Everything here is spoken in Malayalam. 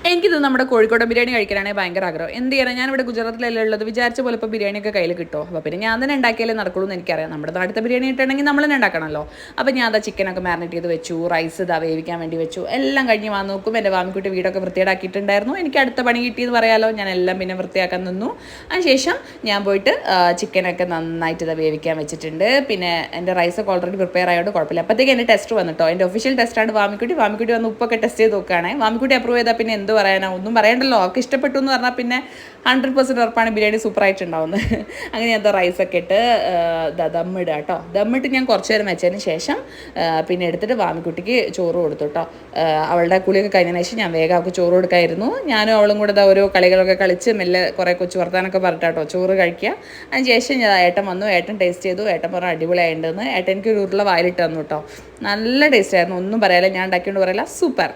എനിക്കിത് നമ്മുടെ കോഴിക്കോടൻ ബിരിയാണി കഴിക്കാനാണെങ്കിൽ ഭയങ്കര ആഗ്രഹം. എന്ത് ചെയ്യണം, ഞാനിവിടെ ഗുജറാത്തിലല്ലേ ഉള്ളത്, വിചാരിച്ച പോലെ ഇപ്പോൾ ബിരിയാണിയൊക്കെ കയ്യിൽ കിട്ടുമോ? അപ്പോൾ പിന്നെ ഞാൻ തന്നെ ഉണ്ടാക്കിയാലേ നടക്കുള്ളൂ എന്ന് എനിക്കറിയാം. നമ്മുടെ നാട്ടിലത്തെ ബിരിയാണി കിട്ടണമെങ്കിൽ നമ്മൾ തന്നെ ഉണ്ടാക്കണമല്ലോ. അപ്പോൾ ഞാൻ അതാ ചിക്കനൊക്കെ മാരിനേറ്റ് ചെയ്ത് വെച്ചു, റൈസ് ഇതാ വേവിക്കാൻ വേണ്ടി വെച്ചു. എല്ലാം കഴിഞ്ഞ് വന്ന് നോക്കും എൻ്റെ വാമിക്കുട്ടി വീടൊക്കെ വൃത്തിയേടാക്കിയിട്ടുണ്ടായിരുന്നു. എനിക്ക് അടുത്ത പണി കിട്ടിയെന്ന് പറയാലോ. ഞാൻ എല്ലാം പിന്നെ വൃത്തിയാക്കാൻ നിന്നു. അതിനുശേഷം ഞാൻ പോയിട്ട് ചിക്കനൊക്കെ നന്നായിട്ട് ഇതാ വേവിക്കാൻ വെച്ചിട്ടുണ്ട്. പിന്നെ എൻ്റെ റൈസൊക്കെ ഓൾറെഡി പ്രിപ്പയർ ആയതുകൊണ്ട് കുഴപ്പമില്ല. അപ്പോഴത്തേക്ക് എൻ്റെ ടെസ്റ്റ് വന്നിട്ടോ. എൻ്റെ ഒഫീഷ്യൽ ടെസ്റ്റാണ് വാമിക്കുട്ടി വന്ന് ഉപ്പൊക്കെ ടെസ്റ്റ് ചെയ്ത് നോക്കുകയാണ്. വാമിക്കുട്ടി അപ്രൂവ് ചെയ്താൽ പിന്നെ എന്ത് പറയാനാ, ഒന്നും പറയണ്ടല്ലോ. അവർക്ക് ഇഷ്ടപ്പെട്ടു എന്ന് പറഞ്ഞാൽ പിന്നെ 100% ഉറപ്പാണ് ബിരിയാണി സൂപ്പറായിട്ടുണ്ടാവുന്നത്. അങ്ങനെ ഞാൻ റൈസൊക്കെ ഇട്ട് ദമ്മിടുക കേട്ടോ. ദമ്മിട്ട് ഞാൻ കുറച്ച് നേരം വെച്ചതിന് ശേഷം പിന്നെ എടുത്തിട്ട് വാമിക്കുട്ടിക്ക് ചോറ് കൊടുത്തു കേട്ടോ. അവളുടെ കുളിയൊക്കെ കഴിഞ്ഞതിന് ശേഷം ഞാൻ വേഗം അവൾക്ക് ചോറ് കൊടുക്കായിരുന്നു. ഞാനും അവളും കൂടെ ഓരോ കളികളൊക്കെ കളിച്ച് മെല്ലെ കുറേ കൊച്ചു വർത്താനൊക്കെ പറഞ്ഞിട്ടോ ചോറ് കഴിക്കുക. അതിന് ശേഷം ഞാൻ ഏട്ടൻ വന്നു. ഏട്ടൻ ടേസ്റ്റ് ചെയ്തു. ഏട്ടൻ പറഞ്ഞാൽ അടിപൊളിയായിട്ടുണ്ടെന്ന്. ഏട്ടൻ എനിക്ക് ഒരു ഉരുള വായിലിട്ട് തന്നു കേട്ടോ. നല്ല ടേസ്റ്റ് ആയിരുന്നു, ഒന്നും പറയാല്ല. ഞാൻ ഉണ്ടാക്കിയോണ്ട് പറയില്ല, സൂപ്പർ.